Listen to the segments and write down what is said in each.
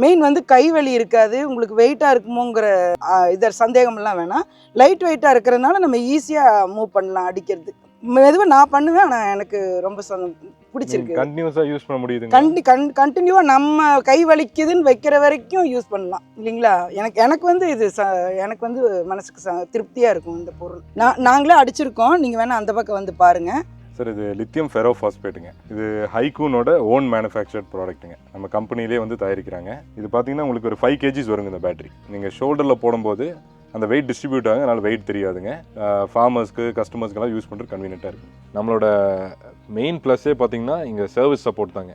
Main வந்து கை வலி இருக்காது, உங்களுக்கு வெயிட்டாக இருக்குமோங்கிற இதர் சந்தேகம்லாம் வேணாம். லைட் வெயிட்டாக இருக்கிறதுனால நம்ம ஈஸியாக மூவ் பண்ணலாம் அடிக்கிறது. மெதுவாக நான் பண்ணுவேன், ஆனால் எனக்கு ரொம்ப பிடிச்சிருக்கு. கண்டினியூஸா யூஸ் பண்ண முடியுது. கண்டினியூவா நம்ம கை வலிக்குதுன்னு வைக்கிற வரைக்கும் யூஸ் பண்ணலாம் இல்லைங்களா. எனக்கு வந்து இது எனக்கு வந்து மனசுக்கு திருப்தியாக இருக்கும் இந்த பொருள். நாங்களே அடிச்சிருக்கோம், நீங்கள் வேணால் அந்த பக்கம் வந்து பாருங்கள். சார் இது லித்தியம் ஃபெரோஃபாஸ்பேட்டுங்க. இது ஹைக்கூனோட ஓன் மேனுஃபேக்சர்ட் ப்ராடக்ட்டுங்க. நம்ம கம்பெனிலே வந்து தயாரிக்கிறாங்க. இது பார்த்தீங்கன்னா உங்களுக்கு ஒரு 5 kgs வருங்க இந்த பேட்டரி. நீங்கள் ஷோல்டரில் போடும்போது அந்த வெயிட் டிஸ்ட்ரிபியூட் ஆகுங்க, அதனால் வெயிட் தெரியாதுங்க. ஃபார்மர்ஸ்க்கு கஸ்டமர்ஸ்க்கெல்லாம் யூஸ் பண்ணுறது கன்வீனியண்ட்டாக இருக்குது. நம்மளோட மெயின் ப்ளஸ்ஸே பார்த்தீங்கன்னா இங்கே சர்வீஸ் சப்போர்ட் தாங்க.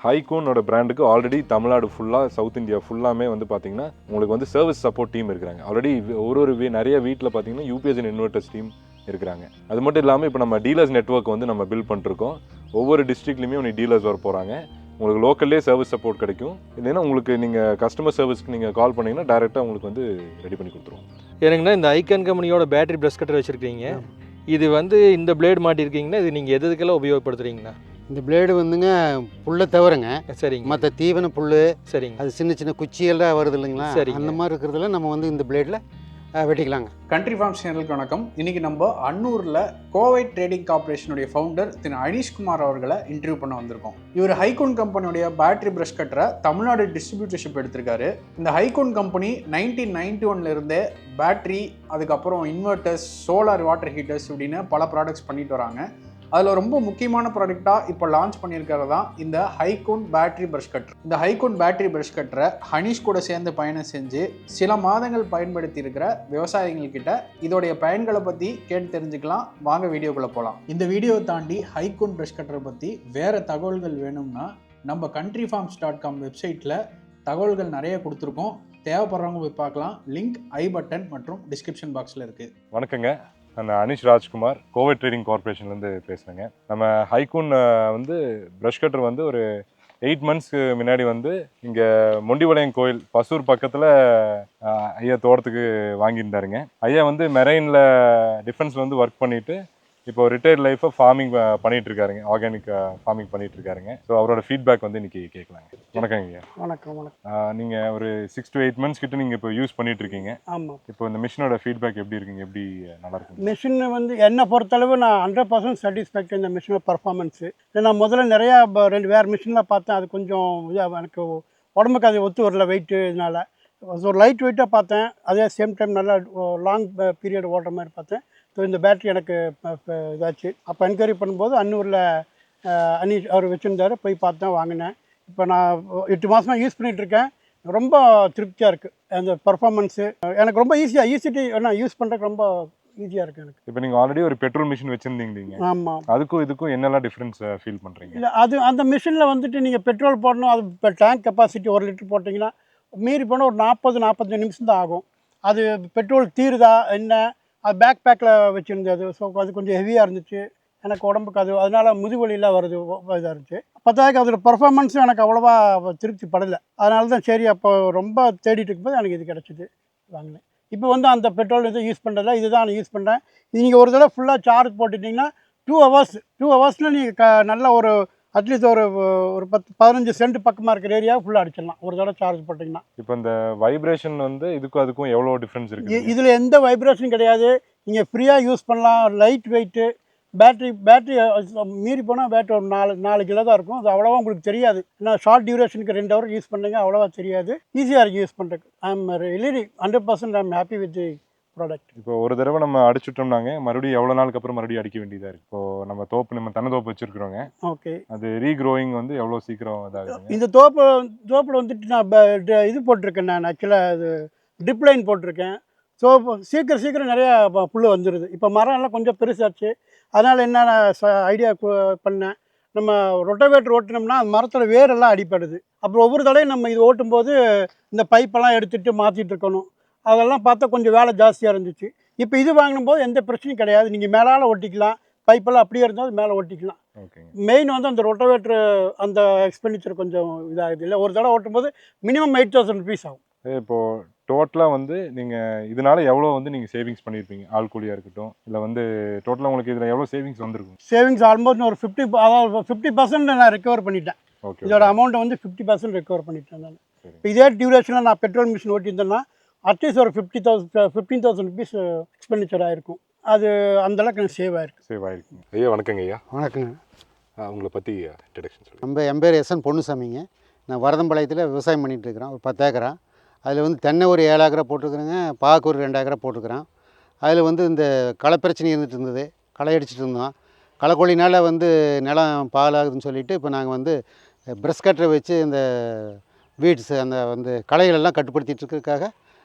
ஹைக்கூனோட பிராண்டுக்கு ஆல்ரெடி தமிழ்நாடு ஃபுல்லாக, சவுத் இந்தியா ஃபுல்லாமே வந்து பார்த்தீங்கன்னா உங்களுக்கு வந்து சர்வீஸ் சப்போர்ட் டீம் இருக்கிறாங்க. ஆல்ரெடி நிறைய வீட்டில் பார்த்தீங்கன்னா யூபிஎஸ் அண்ட் இன்வெர்டர்ஸ் டீம் இருக்கிறாங்க. அது மட்டும் இல்லாமல் இப்போ நம்ம டீலர்ஸ் நெட்வொர்க் வந்து நம்ம பில்ட் பண்ணிருக்கோம். ஒவ்வொரு டிஸ்ட்ரிக்ட்லையுமே உனக்கு டீலர்ஸ் வர போகிறாங்க. உங்களுக்கு லோக்கல்லே சர்வீஸ் சப்போர்ட் கிடைக்கும். இல்லைன்னா உங்களுக்கு நீங்கள் கஸ்டமர் சர்வீஸ்க்கு நீங்கள் கால் பண்ணிங்கன்னா டேரெக்டாக உங்களுக்கு வந்து ரெடி பண்ணி கொடுத்துருவோம். எனக்குன்னா இந்த ஐகான் கம்பெனியோட பேட்டரி ப்ரஷ் கட்டர் வச்சுருக்கீங்க. இது வந்து இந்த பிளேடு மாட்டிருக்கீங்கன்னா இது நீங்கள் எதுக்கெல்லாம் உபயோகப்படுத்துறீங்கண்ணா? இந்த பிளேடு வந்துங்க புல்லை தவிரங்க. சரிங்க. மற்ற தீவன புல், சரிங்க, அது சின்ன சின்ன குச்சியெல்லாம் வருது இல்லைங்களா, சரிங்க, அந்த மாதிரி இருக்கிறதுல நம்ம வந்து இந்த பிளேடில் வெட்டிக்கலாங்க. கண்ட்ரி ஃபார்ம்ஸ் சேனலுக்கு வணக்கம். இன்றைக்கி நம்ம அன்னூரில் கோவை ட்ரேடிங் கார்பரேஷனுடைய ஃபவுண்டர் திரு அனீஷ்குமார் அவர்களை இன்டர்வியூ பண்ண வந்திருக்கோம். இவர் ஹைக்கூன் கம்பெனியுடைய பேட்டரி ப்ரஷ் கட்டரை தமிழ்நாடு டிஸ்ட்ரிபியூட்டர்ஷிப் எடுத்திருக்காரு. இந்த ஹைக்கூன் கம்பெனி 1991 இருந்தே பேட்டரி, அதுக்கப்புறம் இன்வெர்டர்ஸ், சோலார் வாட்டர் ஹீட்டர்ஸ் இப்படின்னு பல ப்ராடக்ட்ஸ் பண்ணிட்டு வராங்க. அதில் ரொம்ப முக்கியமான ப்ராடக்டாக இப்போ லான்ச் பண்ணியிருக்கிறது தான் இந்த ஹைக்கூன் பேட்டரி ப்ரஷ் கட்டர். இந்த ஹைக்கூன் பேட்டரி ப்ரஷ் கட்டரை ஹனீஷ் கூட சேர்ந்து பயணம் செஞ்சு சில மாதங்கள் பயன்படுத்தி இருக்கிற விவசாயிகள்கிட்ட இதோடைய பயன்களை பற்றி கேட்டு தெரிஞ்சுக்கலாம். வாங்க வீடியோக்குள்ளே போகலாம். இந்த வீடியோவை தாண்டி ஹைக்கூன் ப்ரஷ் கட்டரை பற்றி வேறு தகவல்கள் வேணும்னா நம்ம countryfarms.com வெப்சைட்டில் தகவல்கள் நிறைய கொடுத்துருக்கோம். தேவைப்படுறவங்க போய் பார்க்கலாம். லிங்க் ஐ பட்டன் மற்றும் டிஸ்கிரிப்ஷன் பாக்ஸில் இருக்குது. வணக்கங்க, நான் அனீஷ் ராஜ்குமார், கோவை ட்ரேடிங் கார்பரேஷன்லேருந்து பேசுகிறேங்க. நம்ம ஹைக்கூன் வந்து ப்ரஷ் கட்டர் வந்து ஒரு 8 monthsக்கு முன்னாடி வந்து இங்கே மொண்டிபாளையம் கோயில் பசூர் பக்கத்தில் ஐயா தோட்டத்துக்கு வாங்கியிருந்தாருங்க. ஐயா வந்து மெரைனில் டிஃபென்ஸில் வந்து ஒர்க் பண்ணிவிட்டு இப்போ ரிட்டையர்ட் லைஃப்பை ஃபார்மிங் பண்ணிகிட்டு இருக்காருங்க, ஆர்கானிக் ஃபார்மிங் பண்ணிகிட்டு இருக்காருங்க. ஸோ அவரோட ஃபீட்பேக் வந்து இன்றைக்கி கேட்கலாங்க. வணக்கங்க ஐயா. வணக்கம். நீங்கள் ஒரு 6 to 8 months கிட்ட நீங்கள் இப்போ யூஸ் பண்ணிட்டு இருக்கீங்க. ஆமாம். இப்போ இந்த மிஷினோட ஃபீட்பேக் எப்படி இருக்குங்க? எப்படி நல்லா இருக்கு? மிஷின் வந்து என்னை பொறுத்தளவு நான் 100% சாட்டிஸ்ஃபேக்ட் இந்த மிஷினோட பர்ஃபார்மன்ஸு. நான் முதல்ல நிறையா வேறு மிஷினில் பார்த்தேன், அது கொஞ்சம் இதாக எனக்கு உடம்புக்கு அது ஒத்து வரல வெயிட்டு. இதனால் ஒரு லைட் வெயிட்டாக பார்த்தேன், அதே சேம் டைம் நல்லா லாங் பீரியட் ஓடுற மாதிரி பார்த்தேன். ஸோ இந்த பேட்ரி எனக்கு இதாச்சு. அப்போ என்கொயரி பண்ணும்போது அன்னூரில் அனீஷ் அவர் வச்சுருந்தார், போய் பார்த்தேன், வாங்கினேன். இப்போ நான் 8 மாதமாக யூஸ் பண்ணிகிட்ருக்கேன். ரொம்ப திருப்தியாக இருக்குது அந்த பர்ஃபார்மன்ஸு. எனக்கு ரொம்ப ஈஸிட்டி நான் யூஸ் பண்ணுறதுக்கு ரொம்ப ஈஸியாக இருக்குது எனக்கு. இப்போ நீங்கள் ஆல்ரெடி ஒரு பெட்ரோல் மிஷின் வச்சுருந்தீங்க. ஆமாம். அதுக்கும் இதுக்கும் என்னெல்லாம் டிஃப்ரென்ஸ் ஃபீல் பண்ணுறீங்க? இல்லை, அது அந்த மிஷினில் வந்துட்டு நீங்கள் பெட்ரோல் போடணும், அது இப்போ டேங்க் கெப்பாசிட்டி 1 லிட்டர் போட்டிங்கன்னா மீறி போனால் ஒரு 40-45 நிமிஷம் தான் ஆகும். அது பெட்ரோல் தீருதா என்ன, அது பேக்கில் வச்சுருந்தது. ஸோ அது கொஞ்சம் ஹெவியாக இருந்துச்சு எனக்கு உடம்புக்கு. அதனால் முதுகுவலிலாம் வருது, இதாக இருந்துச்சு. பத்தாயிரம் அதில் பர்ஃபார்மன்ஸும் எனக்கு அவ்வளோவா திருப்தி படலை. அதனால தான் சரி, அப்போ ரொம்ப தேடிட்டு இருக்கும்போது எனக்கு இது கிடச்சிது, வாங்கினேன். இப்போ வந்து அந்த பெட்ரோல் இது யூஸ் பண்ணுறதில்ல, இதுதான் நான் யூஸ் பண்ணுறேன். இது நீங்கள் ஒரு தடவை ஃபுல்லாக சார்ஜ் போட்டுட்டிங்கன்னா 2 ஹவர்ஸில் நீங்கள் நல்ல ஒரு அட்லீஸ்ட் ஒரு 10-15 சென்ட் பக்கமாக இருக்கிற ஏரியாவை ஃபுல்லாக அடிச்சிடலாம் ஒரு தடவை சார்ஜ் போட்டிங்கன்னா. இப்போ இந்த வைப்ரேஷன் வந்து இதுக்கும் அதுக்கும் எவ்வளோ டிஃப்ரென்ஸ் இருக்குது? இதில் எந்த வைப்ரேஷன் கிடையாது. நீங்கள் ஃப்ரீயாக யூஸ் பண்ணலாம். லைட் வெயிட்டு பேட்ரி மீறி போனால் பேட்ரி ஒரு 4 கிலோ தான் இருக்கும். அது அவ்வளோவா உங்களுக்கு தெரியாது. ஏன்னா ஷார்ட் டியூரேஷனுக்கு 2 hour யூஸ் பண்ணுங்க, அவ்வளோவா தெரியாது. ஈஸியாக இருக்குது யூஸ் பண்ணுறதுக்கு. I am really 100% I am happy with the product. இப்போ ஒரு தடவை நம்ம அடிச்சுட்டோம்னாங்க மறுபடியும் எவ்வளோ நாளுக்கு அப்புறம் மறுபடியும் அடிக்க வேண்டியதாக இருக்குது? இப்போ நம்ம தென்னந்தோப்பு வச்சுருக்கிறோங்க. ஓகே. அது ரீக்ரோயிங் வந்து எவ்வளோ சீக்கிரம் இதாகுது? இந்த தோப்பில் வந்துட்டு நான் இது போட்டிருக்கேன். நான் ஆக்சுவலாக அது ட்ரிப் லைன் போட்டிருக்கேன். ஸோ சீக்கிரம் நிறையா புல் வந்துடுது. இப்போ மரம் எல்லாம் கொஞ்சம் பெருசாச்சு. அதனால் என்ன ஐடியா பண்ணேன், நம்ம ரொட்டவேட்டர் ஓட்டினோம்னா மரத்தில் வேரெல்லாம் அடிப்படுது. அப்புறம் ஒவ்வொரு தடையும் நம்ம இது ஓட்டும்போது இந்த பைப்பெல்லாம் எடுத்துகிட்டு மாற்றிட்டு இருக்கணும். அதெல்லாம் பார்த்தா கொஞ்சம் வேலை ஜாஸ்தியாக இருந்துச்சு. இப்போ இது வாங்கும்போது எந்த பிரச்சனையும் கிடையாது. நீங்கள் மேலால் ஒட்டிக்கலாம், பைப்பெல்லாம் அப்படியே இருந்தால் மேலே ஒட்டிக்கலாம். மெயின் வந்து அந்த ரொட்டவேட்டர் அந்த எக்ஸ்பெண்டிச்சர் கொஞ்சம் இதாகுது. இல்லை, ஒரு தடவை ஓட்டும்போது மினிமம் 8,000 rupees ஆகும். இப்போது டோட்டலாக வந்து நீங்கள் இதனால எவ்வளோ வந்து நீங்கள் சேவிங்ஸ் பண்ணியிருப்பீங்க? ஆள் கூலியாக இருக்கட்டும், இல்லை வந்து டோட்டலாக உங்களுக்கு இதில் எவ்வளோ சேவிங்ஸ் வந்திருக்கும்? சேவிங்ஸ் ஆல்மோஸ்ட் ஒரு 50% நான் ரெக்கவர் பண்ணிட்டேன். ஓகே. இதோட அமௌண்ட்டை வந்து 50% ரெக்கவர் பண்ணிட்டேன் நான். இப்போ இதே டியூரேஷனில் நான் பெட்ரோல் மிஷின் ஓட்டியிருந்தேன்னா அட்லீஸ்ட் ஒரு 15,000 ருபீஸ் எக்ஸ்பெண்டிச்சர் ஆகிருக்கும். அது அந்தளவுக்கு எனக்கு சேவ் ஆகிருக்கு. சேவ் ஆகிருக்குங்க. ஐயா வணக்கங்க ஐயா. வணக்கங்க. உங்களை பற்றி இன்ட்ரடக்ஷன் சொல்லுங்கள். என் பேர் எஸ்என் பொன்னுசாமிங்க. நான் வரதம்பாளையத்தில் விவசாயம் பண்ணிகிட்டு இருக்கிறேன். ஒரு 10 ஏக்கரா. அதில் வந்து தென்னை ஒரு 7 ஏக்கரா போட்டிருக்குறேங்க, பாக்கு ஒரு 2 ஏக்கரா போட்டிருக்கிறேன். அதில் வந்து இந்த களை பிரச்சனை இருந்துகிட்டு இருந்தது, களை அடிச்சிட்டு இருந்தோம். களைக்கொல்லினால் வந்து நிலம் பாலாகுதுன்னு சொல்லிவிட்டு இப்போ நாங்கள் வந்து ப்ரஷ் கட்டரை வச்சு இந்த வீட்ஸ் அந்த வந்து களைகளெல்லாம் கட்டுப்படுத்திட்டு இருக்கிறதுக்காக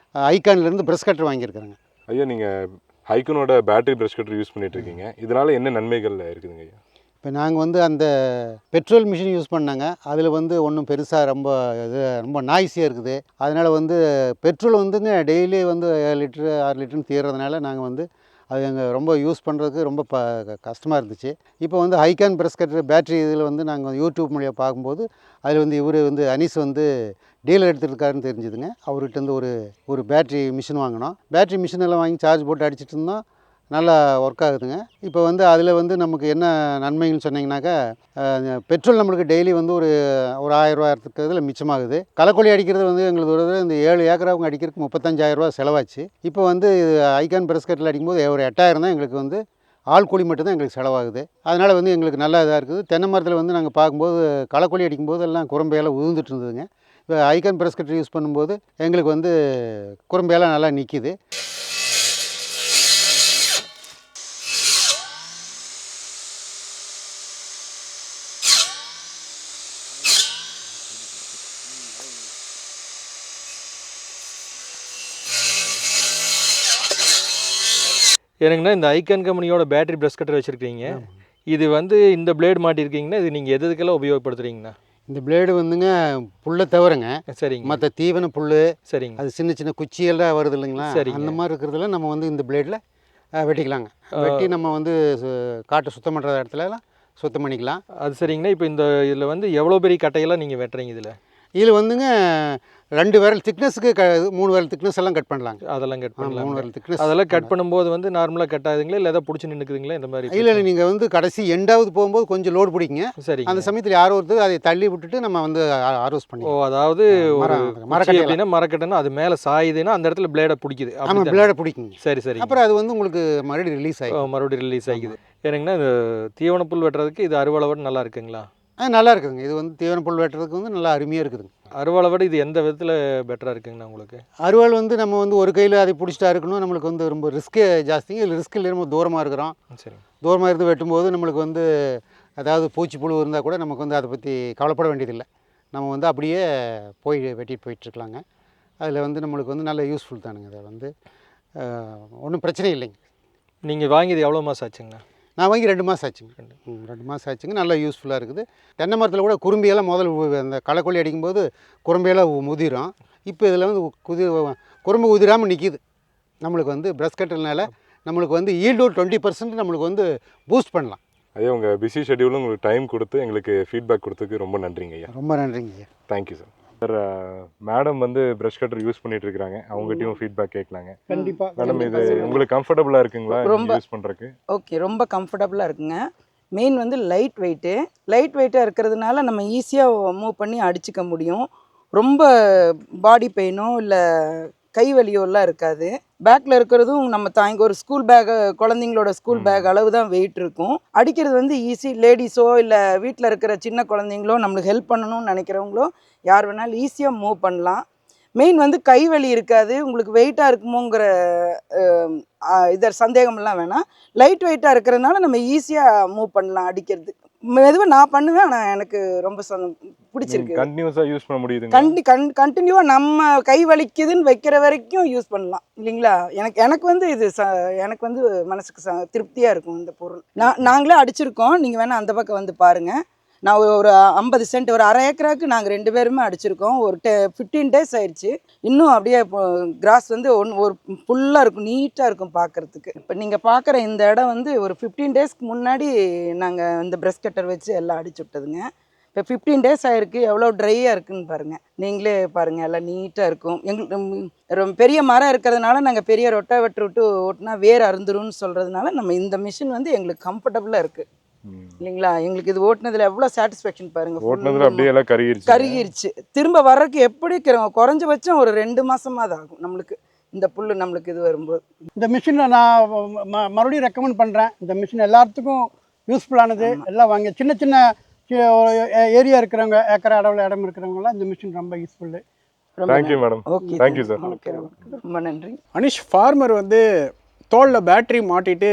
ஐகான்லேருந்து ப்ரஷ் கட்டர் வாங்கியிருக்கிறேங்க. ஐயா நீங்கள் ஹைக்கூனோட பேட்டரி ப்ரஷ் கட்டர் யூஸ் பண்ணிட்டு இருக்கீங்க. இதனால் என்ன நன்மைகள் இருக்குதுங்க ஐயா? இப்போ நாங்கள் வந்து அந்த பெட்ரோல் மிஷின் யூஸ் பண்ணாங்க. அதில் வந்து ஒன்றும் பெருசாக ரொம்ப நாய்ஸியாக இருக்குது. அதனால் வந்து பெட்ரோல் வந்துங்க டெய்லி வந்து 7 லிட்டரு 6 லிட்டருன்னு தீர்றதுனால நாங்கள் வந்து அது எங்கள் ரொம்ப யூஸ் பண்ணுறதுக்கு ரொம்ப கஷ்டமாக இருந்துச்சு. இப்போ வந்து ஹைகான் ப்ரஷ் கட்டர் பேட்ரி இதில் வந்து நாங்கள் யூடியூப் மூலியம் பார்க்கும்போது அதில் வந்து இவர் வந்து அனீஸ் வந்து டீலர் எடுத்துருக்காருன்னு தெரிஞ்சுதுங்க. அவர்கிட்ட இருந்து ஒரு பேட்ரி மிஷின் வாங்கினோம். பேட்ரி மிஷின் எல்லாம் வாங்கி சார்ஜ் போட்டு அடிச்சிட்டு இருந்தோம். நல்லா ஒர்க் ஆகுதுங்க. இப்போ வந்து அதில் வந்து நமக்கு என்ன நன்மைன்னு சொன்னிங்கனாக்கா, பெட்ரோல் நம்மளுக்கு டெய்லி வந்து ஒரு 1000 ரூபாய்க்கு இதில் மிச்சமாகுது. களைக்கொல்லி அடிக்கிறது வந்து எங்களுக்கு ஒரு இந்த 7 ஏக்கரா அவங்க அடிக்கிறதுக்கு 35,000 ரூபா செலவாச்சு. இப்போ வந்து ஐகான் ப்ரஷ் கட்டரில் அடிக்கும்போது ஒரு 8,000 தான் எங்களுக்கு வந்து ஆள் கூலி மட்டும்தான் எங்களுக்கு செலவாகுது. அதனால் வந்து எங்களுக்கு நல்லா இதாக இருக்குது. தென்னை மரத்தில் வந்து நாங்கள் பார்க்கும்போது களைக்கொல்லி அடிக்கும்போது எல்லாம் குரம்பையெல்லாம் உதிர்ந்துட்டு இருந்ததுங்க. இப்போ ஐகான் ப்ரஷ் கட்டர் யூஸ் பண்ணும்போது எங்களுக்கு வந்து குரம்பையெல்லாம் நல்லா நிற்கிது. எனக்குன்னா இந்த ஐகான் கம்பெனியோட பேட்டரி ப்ரஷ் கட்டர் வச்சுருக்கீங்க. இது வந்து இந்த பிளேடு மாட்டியிருக்கீங்கன்னா இது நீங்கள் எதுக்கெல்லாம் உபயோகப்படுத்துறீங்கண்ணா? இந்த பிளேடு வந்துங்க புல்லை தவிரங்க, சரிங்க. மற்ற தீவன புல், சரிங்க. அது சின்ன சின்ன குச்சியெல்லாம் வருது இல்லைங்களா, சரிங்க. அந்த மாதிரி இருக்கிறதுல நம்ம வந்து இந்த பிளேடில் வெட்டிக்கலாங்க. வெட்டி நம்ம வந்து காட்டை சுத்தம் பண்ணுற இடத்துலலாம் சுத்தம் பண்ணிக்கலாம். அது சரிங்கண்ணா. இப்போ இந்த இதில் வந்து எவ்வளோ பெரிய கட்டையெல்லாம் நீங்கள் வெட்டுறீங்க இதில் வந்துங்க 2 விரல் திக்னஸுக்கு 3 விரல் திக்னஸ் எல்லாம் கட் பண்ணலாங்க. அதெல்லாம் கட் பண்ணலாம். 3 விரல் திக்னஸ் அதெல்லாம் கட் பண்ணும்போது வந்து நார்மலாக கட் ஆகுதுங்களா, இல்லை ஏதாவது பிடிச்சி நின்றுக்குதுங்களா இந்த மாதிரி? இல்லை நீங்கள் வந்து கடைசி எண்டாவது போகும்போது கொஞ்சம் லோடு பிடிக்குங்க. சரிங்க. அந்த சமயத்தில் யாரோ ஒருத்தர் அதை தள்ளி விட்டுட்டு நம்ம வந்து ஆரோஸ் பண்ணி. ஓ, அதாவது மரக்கட்டை அப்படின்னா மரக்கட்டைன்னா அது மேலே சாயுதுன்னா அந்த இடத்துல பிளேடை பிடிக்குது. ஆமாம், பிளேடை பிடிக்குங்க. சரி சரி. அப்புறம் அது வந்து உங்களுக்கு மறுபடியும் ரிலீஸ் ஆகிடும். மறுபடியும் ரிலீஸ் ஆகிக்குது. எனக்குன்னா இந்த தீவன புல் வெட்டுறதுக்கு இது அறுவளவோடு நல்லா இருக்குங்களா? நல்லா இருக்குதுங்க. இது வந்து தீவன புல் வெட்டுறதுக்கு வந்து நல்லா அருமையாக இருக்குதுங்க. அறுவளவோடு இது எந்த விதத்தில் பெட்டராக இருக்குங்கண்ணா உங்களுக்கு? அறுவாள் வந்து நம்ம வந்து ஒரு கையில் அதை பிடிச்சிட்டா இருக்கணும். நம்மளுக்கு வந்து ரொம்ப ரிஸ்க்கு ஜாஸ்திங்க. இல்லை ரிஸ்க் இல்லை, நம்ம தூரமாக இருக்கிறோம். சரி. தூரமாக இருந்து வெட்டும்போது நம்மளுக்கு வந்து அதாவது பூச்சி புழு இருந்தால் கூட நமக்கு வந்து அதை பற்றி கவலைப்பட வேண்டியதில்லை. நம்ம வந்து அப்படியே வெட்டிட்டு போயிட்டுருக்கலாங்க. அதில் வந்து நம்மளுக்கு வந்து நல்ல யூஸ்ஃபுல் தானுங்க. அதை வந்து ஒன்றும் பிரச்சனை இல்லைங்க. நீங்கள் வாங்கியது எவ்வளோ மாதம் ஆச்சுங்கண்ணா? நான் வாங்கி 2 மாதம் ஆச்சுங்க. 2 மாதம் ஆச்சுங்க. நல்லா யூஸ்ஃபுல்லாக இருக்குது. தென்னை மரத்தில் கூட குறும்பியெல்லாம் முதல்ல அந்த களைக்கொல்லி அடிக்கும்போது குறும்பியெல்லாம் உதிரும். இப்போ இதில் வந்து குறும்பு உதிராமல் நிற்கிது. நம்மளுக்கு வந்து ப்ரஷ் கட்டர்னால நம்மளுக்கு வந்து ஈல்டு 20% நம்மளுக்கு வந்து பூஸ்ட் பண்ணலாம். ஐயா உங்கள் பிஸி ஷெட்யூலும் உங்களுக்கு டைம் கொடுத்து எங்களுக்கு ஃபீட்பேக் கொடுத்ததுக்கு ரொம்ப நன்றிங்க ஐயா. ரொம்ப நன்றிங்க ஐயா. Thank you sir. சார் மேடம் வந்து ப்ரஷ் கட்டர் யூஸ் பண்ணிட்டு இருக்காங்க. அவங்ககிட்டயும் ஃபீட்பேக் கேட்கலாங்க. கண்டிப்பாக மேடம் இது உங்களுக்கு கம்ஃபர்டபுளாக இருக்குங்களா யூஸ் பண்ணுறதுக்கு? ஓகே, ரொம்ப கம்ஃபர்டபுளாக இருக்குங்க. மெயின் வந்து லைட் வெயிட்டாக இருக்கிறதுனால நம்ம ஈஸியாக மூவ் பண்ணி அடிச்சுக்க முடியும். ரொம்ப பாடி பெயினோ இல்லை கை வலியோலாம் இருக்காது. பேக்கில் இருக்கிறதும் நம்ம தாங்கி ஒரு ஸ்கூல் பேக்கு, குழந்தைங்களோட ஸ்கூல் பேக் அளவு தான் வெயிட் இருக்கும். அடிக்கிறது வந்து ஈஸி. லேடிஸோ இல்லை வீட்டில் இருக்கிற சின்ன குழந்தைங்களோ நம்மளுக்கு ஹெல்ப் பண்ணணும்னு நினைக்கிறவங்களோ யார் வேணாலும் ஈஸியாக மூவ் பண்ணலாம். மெயின் வந்து கை வலி இருக்காது. உங்களுக்கு வெயிட்டாக இருக்குமோங்கிற சந்தேகம்லாம் வேணாம். லைட் வெயிட்டாக இருக்கிறதுனால நம்ம ஈஸியாக மூவ் பண்ணலாம். அடிக்கிறது மெதுவாக நான் பண்ணுவேன். ஆனால் எனக்கு ரொம்ப பிடிச்சிருக்கு. கண்டினியூஸாக யூஸ் பண்ண முடியுது. கண்டினியூவாக நம்ம கை வலிக்குதுன்னு வைக்கிற வரைக்கும் யூஸ் பண்ணலாம் இல்லைங்களா? எனக்கு வந்து இது எனக்கு வந்து மனசுக்கு திருப்தியாக இருக்கும் இந்த பொருள். நாங்களே அடிச்சிருக்கோம். நீங்கள் வேணால் அந்த பக்கம் வந்து பாருங்கள். நான் ஒரு 50 சென்ட் ஒரு அரை ஏக்கராவுக்கு நாங்கள் 2 பேருமே அடிச்சிருக்கோம். ஒரு 15 டேஸ் ஆயிடுச்சு. இன்னும் அப்படியே கிராஸ் வந்து ஒரு ஃபுல்லாக இருக்கும், நீட்டாக இருக்கும் பார்க்குறதுக்கு. இப்போ நீங்கள் பார்க்குற இந்த இடம் வந்து ஒரு 15 டேஸ்க்கு முன்னாடி நாங்கள் இந்த ப்ரஷ் கட்டர் வச்சு எல்லாம் அடிச்சு விட்டதுங்க. இப்போ 15 டேஸ் ஆகிருக்கு. எவ்வளோ ட்ரையாக இருக்குதுன்னு பாருங்கள். நீங்களே பாருங்கள், எல்லாம் நீட்டாக இருக்கும். எங்களுக்கு பெரிய மரம் இருக்கிறதுனால நாங்கள் பெரிய ரொட்டை வெட்டு விட்டு ஓட்டினா வேர் அருந்துரும்னு சொல்கிறதுனால நம்ம இந்த மிஷின் வந்து எங்களுக்கு கம்ஃபர்டபுளாக இருக்குது. இல்லைங்களா? எங்களுக்கு இது ஓட்டுனதுல எவ்வளோ சாட்டிஸ்ஃபேக்ஷன் பாருங்க. ஓட்டுனதுல அப்படியே எல்லாம் கருகிருச்சு. திரும்ப வர்றதுக்கு எப்படி குறைஞ்சபட்சம் ஒரு 2 மாசமா தான் ஆகும் நம்மளுக்கு, இந்த புல்லு நம்மளுக்கு இது வரும்போது. இந்த மிஷினை நான் மறுபடியும் ரெக்கமெண்ட் பண்ணுறேன். இந்த மிஷின் எல்லாத்துக்கும் யூஸ்ஃபுல்லானது. எல்லாம் வாங்கி சின்ன சின்ன ஏரியா இருக்கிறவங்க, ஏக்கர் அளவில் இடம் இருக்கிறவங்கலாம் இந்த மிஷின் ரொம்ப useful. Thank you madam. Okay, thank you sir. ரொம்ப நன்றி. அனிஷ், ஃபார்மர் வந்து தோலில் பேட்டரி மாட்டிட்டு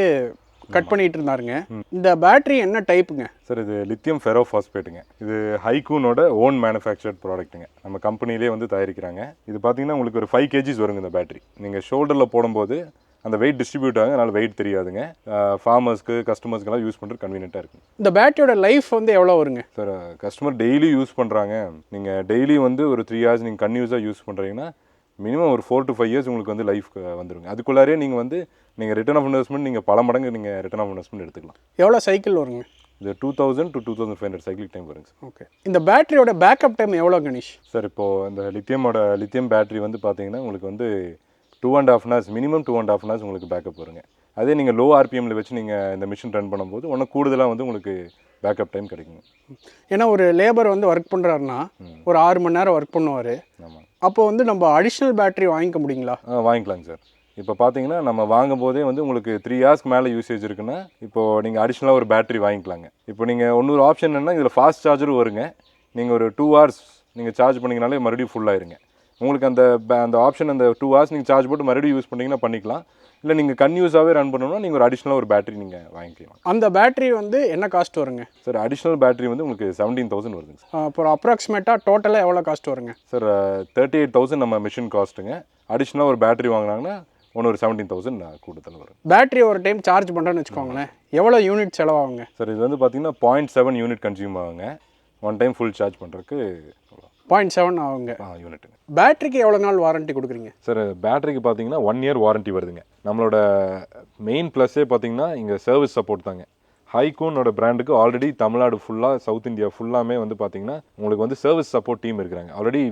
கட் பண்ணிட்டு இருந்தாருங்க. இந்த பேட்டரி என்ன டைப்புங்க? சார் இது லித்தியம் ஃபெரோ ஃபாஸ்பேட்டுங்க. இது ஹைக்கூனோட ஓன் மேனுஃபேக்சர்ட் ப்ராடக்ட்டுங்க. நம்ம கம்பெனிலே வந்து தயாரிக்கிறாங்க. இது பார்த்தீங்கன்னா உங்களுக்கு ஒரு 5 kgs வருங்க இந்த பேட்டரி. நீங்கள் ஷோல்டரில் போடும்போது அந்த வெயிட் டிஸ்ட்ரிபியூட் ஆகும், அதனால் வெயிட் தெரியாதுங்க. ஃபார்மர்ஸ்க்கு கஸ்டமர்ஸ்க்கெல்லாம் யூஸ் பண்ணுறது கன்வீனியண்ட்டாக இருக்கும். இந்த பேட்டரியோட லைஃப் வந்து எவ்வளோ வருங்க? சார் கஸ்டமர் டெய்லி யூஸ் பண்ணுறாங்க. நீங்கள் டெய்லி வந்து ஒரு 3 hours நீங்கள் கன்யூஸாக யூஸ் பண்ணுறீங்கன்னா மினிமம் ஒரு 4 to 5 years உங்களுக்கு வந்து லைஃப் வந்துருங்க. அதுக்குள்ளாரே நீங்கள் ரிட்டர்ன் ஆஃப் இன்வெஸ்ட்மெண்ட் நீங்கள் பல மடங்கு நீங்கள் ரிட்டர்ன் ஆஃப் இன்வெஸ்ட்மெண்ட் எடுத்துக்கலாம். எவ்வளோ சைக்கிள் வருங்க? இது 2000 to 2500 சைக்கிள் டைம் வருங்க சார். ஓகே. இந்த பேட்டரியோட பேக்கப் டைம் எவ்வளோ கணேஷ்? சார் இப்போது இந்த லித்தியம் பேட்டரி வந்து பார்த்தீங்கன்னா உங்களுக்கு வந்து 2.5 hours மினிமம் 2.5 hours உங்களுக்கு பேக்கப் வருங்க. அதே நீங்கள் லோ ஆர்பிஎம்மில் வச்சு நீங்கள் இந்த மிஷின் ரன் பண்ணும்போது ஒன்றும் கூடுதலாக வந்து உங்களுக்கு பேக்கப் டைம் கிடைக்குங்க. ஏன்னா ஒரு லேபர் வந்து ஒர்க் பண்ணுறாருன்னா ஒரு 6 மணி நேரம் ஒர்க் பண்ணுவார். ஆமாம். அப்போ வந்து நம்ம அடிஷ்னல் பேட்டரி வாங்கிக்க முடியுங்களா? வாங்கிக்கலாங்க சார். இப்போ பார்த்தீங்கன்னா நம்ம வாங்கும் போதே வந்து உங்களுக்கு 3 hours மேலே யூசேஜ் இருக்குன்னா இப்போது நீங்கள் அடிஷ்னலாக ஒரு பேட்டரி வாங்கிக்கலாங்க. இப்போ நீங்கள் இன்னொரு ஆப்ஷன் என்னன்னா இதில் ஃபாஸ்ட் சார்ஜரும் வருங்க. நீங்கள் ஒரு 2 hours நீங்கள் சார்ஜ் பண்ணிங்கனாலே மறுபடியும் ஃபுல்லாகிருங்க. உங்களுக்கு அந்த ஆப்ஷன் அந்த 2 hours நீங்கள் சார்ஜ் போட்டு மறுபடியும் யூஸ் பண்ணிங்கன்னா பண்ணிக்கலாம். இல்லை நீங்கள் கன்யூஸாகவே ரன் பண்ணணும்னா நீங்கள் ஒரு அடிஷ்னலாக ஒரு பேட்டரி நீங்கள் வாங்கிக்கலாம். அந்த பேட்டரி வந்து என்ன காஸ்ட் வருங்க? சார் அடிஷ்னல் பேட்டரி வந்து உங்களுக்கு 17,000 வருதுங்க சார். அப்புறம் அப்ராக்சிமேட்டாக டோட்டலாக எவ்வளோ காஸ்ட் வருங்க? சார் 38,000 நம்ம மிஷின் காஸ்ட்டுங்க. அடிஷ்னலாக ஒரு பேட்டரி வாங்கினாங்கன்னா ஒரு 17,000 கூடுதல் வரும். பேட்டரி ஒரு டைம் சார்ஜ் பண்ணுறேன்னு வச்சுக்கோங்களேன், எவ்வளோ யூனிட் செலவாகுங்க? சார் இது வந்து பார்த்தீங்கன்னா 0.7 யூனிட் கன்சியூம் ஆகுங்க. ஒன் டைம் ஃபுல் சார்ஜ் பண்ணுறதுக்கு 0.7 ஆகுங்க யூனிட்டுங்க. பேட்டரிக்கு எவ்வளோ நாள் வாரண்ட்டி கொடுக்குறீங்க? சார் பேட்டரிக்கு பார்த்தீங்கன்னா 1 year வாரண்ட்டி வருதுங்க. நம்மளோட மெயின் ப்ளஸ்ஸே பார்த்தீங்கன்னா இங்கே சர்வீஸ் சப்போர்ட் தாங்க. ஹைக்கூனோட பிராண்டுக்கு ஆல்ரெடி தமிழ்நாடு ஃபுல்லாக சவுத் இந்தியா ஃபுல்லாமே வந்து பார்த்தீங்கன்னா உங்களுக்கு வந்து சர்வீஸ் சப்போர்ட் டீம் இருக்கிறாங்க. ஆல்ரெடி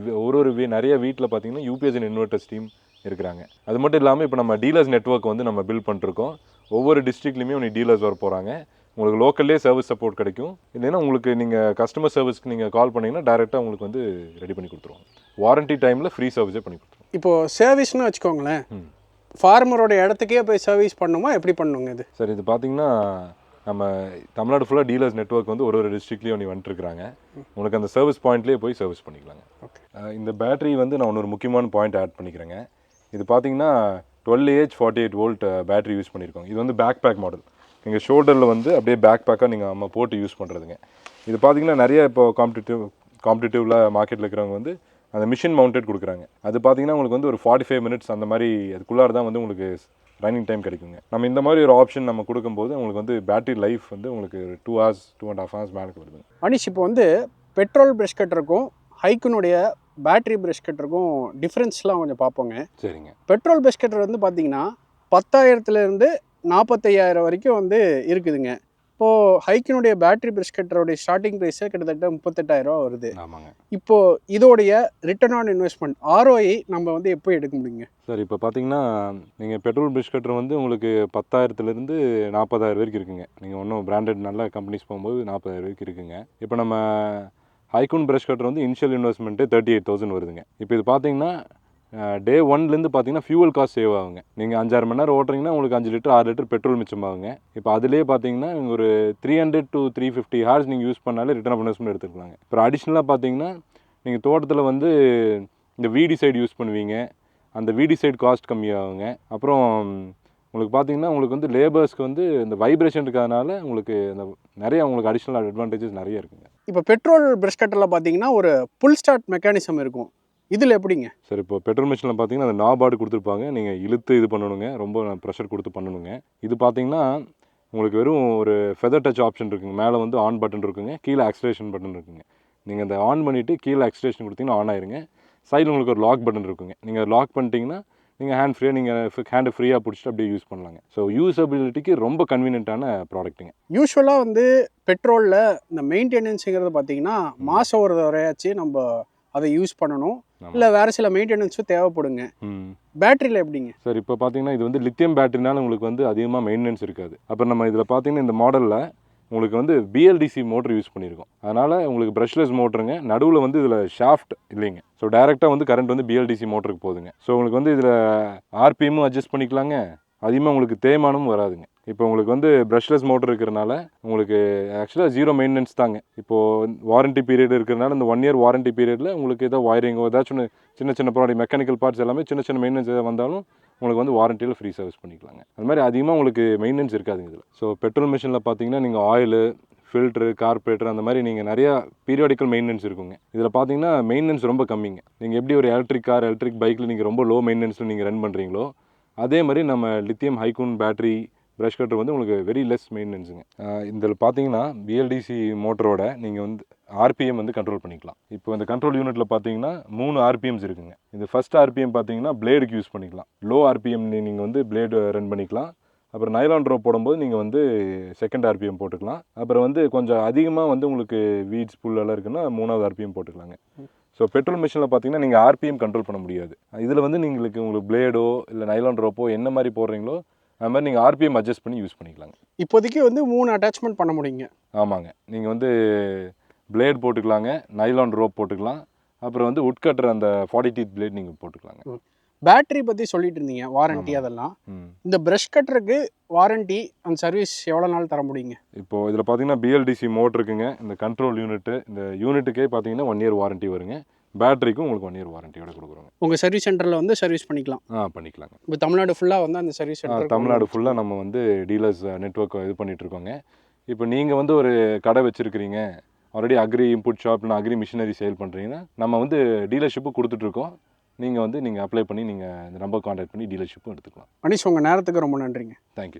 நிறைய வீட்டில் பார்த்தீங்கன்னா யூபிஎஸ் இன்வெர்டர்ஸ் டீம் இருக்கிறாங்க. அது மட்டும் இல்லாமல் இப்போ நம்ம டீலர்ஸ் நெட்வொர்க் வந்து நம்ம பில்ட் பண்ணிருக்கோம். ஒவ்வொரு டிஸ்ட்ரிக்ட்லையுமே டீலர்ஸ் வர போகிறாங்க. உங்களுக்கு லோக்கல்லே சர்வீஸ் சப்போர்ட் கிடைக்கும். இல்லைன்னா உங்களுக்கு நீங்கள் கஸ்டமர் சர்வீஸ்க்கு நீங்கள் கால் பண்ணிங்கன்னா டேரெக்டாக உங்களுக்கு வந்து ரெடி பண்ணி கொடுத்துருவோம். வாரண்ட்டி டைமில் ஃப்ரீ சர்வீஸே பண்ணி கொடுத்துருவோம். இப்போது சர்வீஸ்னு வச்சுக்கோங்களேன், ஃபார்மரோட இடத்துக்கே போய் சர்வீஸ் பண்ணுமா, எப்படி பண்ணுங்க இது? சார் இது பார்த்தீங்கன்னா நம்ம தமிழ்நாடு ஃபுல்லாக டீலர்ஸ் நெட்வொர்க் வந்து ஒரு டிஸ்ட்ரிக்ட்லேயும் வந்துட்டுருக்காங்க. உங்களுக்கு அந்த சர்வீஸ் பாயிண்ட்லேயே போய் சர்வீஸ் பண்ணிக்கலாங்க. ஓகே. இந்த பேட்டரி வந்து நான் ஒரு முக்கியமான பாயிண்ட் ஆட் பண்ணிக்கிறேங்க. இது பார்த்தீங்கன்னா 12Ah 48 volt பேட்டரி யூஸ் பண்ணியிருக்கோம். இது வந்து பேக் பேக் மாடல். நீங்கள் ஷோல்டரில் வந்து அப்படியே பேக் பேக்காக நீங்கள் நம்ம போட்டு யூஸ் பண்ணுறதுங்க. இது பார்த்தீங்கன்னா நிறைய இப்போ காம்படிட்டிவ்ல மார்க்கெட்டில் இருக்கிறவங்க வந்து அந்த மிஷின் மவுண்டட் கொடுக்குறாங்க. அது பார்த்தீங்கன்னா உங்களுக்கு வந்து ஒரு 45 minutes அந்த மாதிரி அதுக்குள்ளார தான் வந்து உங்களுக்கு ரன்னிங் டைம் கிடைக்குங்க. நம்ம இந்த மாதிரி ஒரு ஆப்ஷன் நம்ம கொடுக்கும்போது உங்களுக்கு வந்து பேட்டரி லைஃப் வந்து உங்களுக்கு 2 hours 2.5 hours மேலே வருதுங்க. அனிஷ், இப்போ வந்து பெட்ரோல் ப்ரஷ் கட்டருக்கும் ஹைக்குனுடைய பேட்டரி ப்ரஷ் கட்டருக்கும் டிஃப்ரென்ஸ்லாம் கொஞ்சம் பார்ப்போங்க. சரிங்க. பெட்ரோல் ப்ரஷ் கட்டர் வந்து பார்த்தீங்கன்னா 10,000 45,000 வரைக்கும் வந்து இருக்குதுங்க. இப்போது ஹைக்கினுடைய பேட்டரி ப்ரஷ் கட்டருடைய ஸ்டார்டிங் ப்ரைஸே கிட்டத்தட்ட 38,000 வருது. ஆமாங்க. இப்போது இதோடைய ரிட்டர்ன் ஆன் இன்வெஸ்ட்மெண்ட் ROI நம்ம வந்து எப்போ எடுக்க முடியுங்க? சார் இப்போ பார்த்தீங்கன்னா நீங்கள் பெட்ரோல் ப்ரஷ் கட்டர் வந்து உங்களுக்கு 10,000 40,000 வரைக்கும் இருக்குங்க. நீங்கள் ஒன்றும் பிராண்டட் நல்ல கம்பெனிஸ் போகும்போது 40,000 வரைக்கும் இருக்குங்க. இப்போ நம்ம ஹைக்கூன் ப்ரஷ் கட்டர் வந்து இனிஷியல் இன்வெஸ்ட்மெண்ட்டு 38,000 வருதுங்க. இப்போ இது பார்த்தீங்கன்னா டே 1லேருந்து பார்த்தீங்கன்னா ஃபியூவல் காஸ்ட் சேவ் ஆகுங்க. நீங்கள் 5-6 மணி நேரம் ஓட்டுறீங்கன்னா உங்களுக்கு 5 லிட்டர் 6 லிட்டர் பெட்ரோல் மிச்சமாகுங்க. இப்போ அதிலே பார்த்தீங்கன்னா நீங்கள் ஒரு 300 to 350 hours நீங்கள் யூஸ் பண்ணாலே ரிட்டர்ன் ஆஃப் இன்வெஸ்ட்மெண்ட் எடுத்துக்கலாங்க. அப்புறம் அடிஷ்னலாக பார்த்தீங்கன்னா நீங்கள் தோட்டத்தில் வந்து இந்த வீடி சைடு யூஸ் பண்ணுவீங்க, அந்த வீடி சைடு காஸ்ட் கம்மியாகுங்க. அப்புறம் உங்களுக்கு பார்த்தீங்கன்னா உங்களுக்கு வந்து லேபர்ஸ்க்கு வந்து இந்த வைப்ரேஷன் இருக்கிறதுனால உங்களுக்கு இந்த நிறைய உங்களுக்கு அடிஷ்னல் அட்வான்டேஜஸ் நிறைய இருக்குங்க. இப்போ பெட்ரோல் ப்ரஷ் கட்டரில் பார்த்தீங்கன்னா ஒரு புல் ஸ்டார்ட் மெக்கானிசம் இருக்கும். இதில் எப்படிங்க? சார் இப்போ பெட்ரோல் மிஷினில் பார்த்தீங்கன்னா அந்த நாபார்டு கொடுத்துருப்பாங்க. நீங்கள் இழுத்து இது பண்ணணுங்க, ரொம்ப ப்ரெஷர் கொடுத்து பண்ணணுங்க. இது பார்த்தீங்கன்னா உங்களுக்கு வெறும் ஒரு ஃபெதர் டச் ஆப்ஷன் இருக்குங்க. மேலே வந்து ஆன் பட்டன் இருக்குங்க, கீழே ஆக்சிலேஷன் பட்டன் இருக்குங்க. நீங்கள் அந்த ஆன் பண்ணிவிட்டு கீழே ஆக்சிலேஷன் கொடுத்தீங்கன்னா ஆன் ஆயிருங்க. சைடில் உங்களுக்கு ஒரு லாக் பட்டன் இருக்குங்க. நீங்கள் லாக் பண்ணிட்டீங்கன்னா நீங்கள் ஹேண்டை ஃப்ரீயாக பிடிச்சிட்டு அப்படியே யூஸ் பண்ணலாங்க. ஸோ யூஸபிலிட்டிக்கு ரொம்ப கன்வீனியன்ட்டான ப்ராடக்ட்டுங்க. யூஸ்வலாக வந்து பெட்ரோலில் இந்த மெயின்டெனன்ஸுங்கிறது பார்த்தீங்கன்னா மாதம் ஒரு தடவையாச்சு நம்ம அதை யூஸ் பண்ணணும், இல்லை வேறு சில மெயின்டெனன்ஸும் தேவைப்படுங்க. பேட்டரியில் எப்படிங்க? சார் இப்போ பார்த்தீங்கன்னா இது வந்து லித்தியம் பேட்டரினால உங்களுக்கு வந்து அதிகமாக மெயின்டெனன்ஸ் இருக்காது. அப்புறம் நம்ம இதில் பார்த்தீங்கன்னா இந்த மாடலில் உங்களுக்கு வந்து பிஎல்டிசி மோட்டர் யூஸ் பண்ணியிருக்கோம். அதனால் உங்களுக்கு ப்ரஷ்லெஸ் மோட்டருங்க. நடுவில் வந்து இதில் ஷாஃப்ட் இல்லைங்க. ஸோ டேரெக்டாக வந்து கரண்ட் வந்து பிஎல்டிசி மோட்டருக்கு போகுதுங்க. ஸோ உங்களுக்கு வந்து இதில் ஆர்பிஎம்மும் அட்ஜஸ்ட் பண்ணிக்கலாங்க. அதிகமாக உங்களுக்கு தேய்மானமும் வராதுங்க. இப்போ உங்களுக்கு வந்து ப்ரஷ்லெஸ் மோட்டர் இருக்கிறனால உங்களுக்கு ஆக்சுவலாக 0 மெயின்டெனன்ஸ் தாங்க. இப்போது வாரண்ட்டி பீரியட் இருக்கிறனால இந்த 1 இயர் வாரண்ட்டி பீரியடில் உங்களுக்கு ஏதோ ஒயரிங்கோ ஏதாச்சும் சின்ன சின்ன ப்ராடக்ட் மெக்கானிக்கல் பார்ட்ஸ் எல்லாமே சின்ன சின்ன மெயின்டெனன்ஸ் எதாவது வந்தாலும் உங்களுக்கு வந்து வாரண்டியில் ஃப்ரீ சர்வீஸ் பண்ணிக்கலாங்க. அது மாதிரி அதிகமாக உங்களுக்கு மெயின்டெனன்ஸ் இருக்காதுங்க இதில். ஸோ பெட்ரோல் மிஷினில் பார்த்தீங்கன்னா நீங்கள் ஆயிலு, ஃபில்ட்ரு, கார்பரேட்டர் அந்த மாதிரி நீங்கள் நிறையா பீரியாடிக்கல் மெயின்டெனன்ஸ் இருக்குங்க. இதில் பார்த்தீங்கன்னா மெயின்டெனன்ஸ் ரொம்ப கம்மிங்க. நீங்கள் எப்படி ஒரு எலக்ட்ரிக் கார், எலக்ட்ரிக் பைக்கில் நீங்கள் ரொம்ப லோ மெயின்டெனன்ஸில் நீங்கள் ரன் பண்ணுறீங்களோ அதே மாதிரி நம்ம லித்தியம் ஹைக்கூன் பேட்டரி ப்ரஷ் கட்டர் வந்து உங்களுக்கு வெரி லெஸ் மெயின்டெனன்ஸுங்க. இதில் பார்த்தீங்கன்னா பிஎல்டிசி மோட்டரோட நீங்கள் வந்து ஆர்பிஎம் வந்து கண்ட்ரோல் பண்ணிக்கலாம். இப்போ இந்த கண்ட்ரோல் யூனிட்டில் பார்த்தீங்கன்னா 3 ஆர்பிஎம்ஸ் இருக்குங்க. இந்த ஃபஸ்ட் ஆர்பிஎம் பார்த்தீங்கன்னா பிளேடுக்கு யூஸ் பண்ணிக்கலாம். லோ ஆர்பிஎம் நீங்கள் வந்து பிளேடு ரன் பண்ணிக்கலாம். அப்புறம் நைலான் ட்ராப் போடும்போது நீங்கள் வந்து செகண்ட் ஆர்பிஎம் போட்டுக்கலாம். அப்புறம் வந்து கொஞ்சம் அதிகமாக வந்து உங்களுக்கு வீட்ஸ் புல்லெல்லாம் இருக்குன்னா 3வது ஆர்பிஎம் போட்டுக்கலாங்க. ஸோ பெட்ரோல் மிஷினில் பார்த்தீங்கன்னா நீங்கள் ஆர்பிஎம் கண்ட்ரோல் பண்ண முடியாது. இதில் வந்து உங்களுக்கு பிளேடோ இல்லை நைலான் ட்ராப்போ என்ன மாதிரி போடுறீங்களோ அது மாதிரி நீங்கள் ஆர்பிஎம் அட்ஜஸ்ட் பண்ணி யூஸ் பண்ணிக்கலாங்க. இப்போதைக்கு வந்து 3 அட்டாச்மெண்ட் பண்ண முடியுங்க. ஆமாங்க. நீங்கள் வந்து பிளேட் போட்டுக்கலாங்க, நைலான் ரோப் போட்டுக்கலாம், அப்புறம் வந்து உட் கட்டர் அந்த 40 டீத் பிளேட் நீங்கள் போட்டுக்கலாங்க. பேட்டரி பற்றி சொல்லிட்டு இருந்தீங்க, வாரண்ட்டி அதெல்லாம். இந்த ப்ரஷ் கட்டருக்கு வாரண்ட்டி அண்ட் சர்வீஸ் எவ்வளோ நாள் தர முடியுங்க? இப்போது இதில் பார்த்தீங்கன்னா பிஎல்டிசி மோட்டர் இருக்குங்க. இந்த கண்ட்ரோல் யூனிட்டு, இந்த யூனிட்டுக்கே பார்த்தீங்கன்னா 1 இயர் வாரண்ட்டி வருங்க. பேட்டரிக்கும் உங்களுக்கு 1 இயர் வாரண்டியோட கொடுக்குறோங்க. உங்கள் சர்வீஸ் சென்டரில் வந்து சர்வீஸ் பண்ணிக்கலாம். பண்ணிக்கலாங்க. இப்போ தமிழ்நாடு ஃபுல்லாக வந்து அந்த சர்வீஸ் சென்டர் தமிழ்நாடு ஃபுல்லாக நம்ம வந்து டீலர்ஸ் நெட்வொர்க் இது பண்ணிகிட்ருக்கோங்க. இப்போ நீங்கள் வந்து ஒரு கடை வச்சுருக்கிறீங்க, ஆல்ரெடி அக்ரி இன்புட் ஷாப் இல்லை அக்ரி மிஷினரி சேல் பண்ணுறீங்கன்னா நம்ம வந்து டீலர்ஷிப்பு கொடுத்துட்ருக்கோம். நீங்கள் அப்ளை பண்ணி நீங்கள் இந்த நம்பர் கான்டாக்ட் பண்ணி டீலர்ஷிப்பும் எடுத்துக்கலாம். அனீஷ், உங்கள் நேரத்துக்கு ரொம்ப நன்றிங்க. தேங்க்யூ.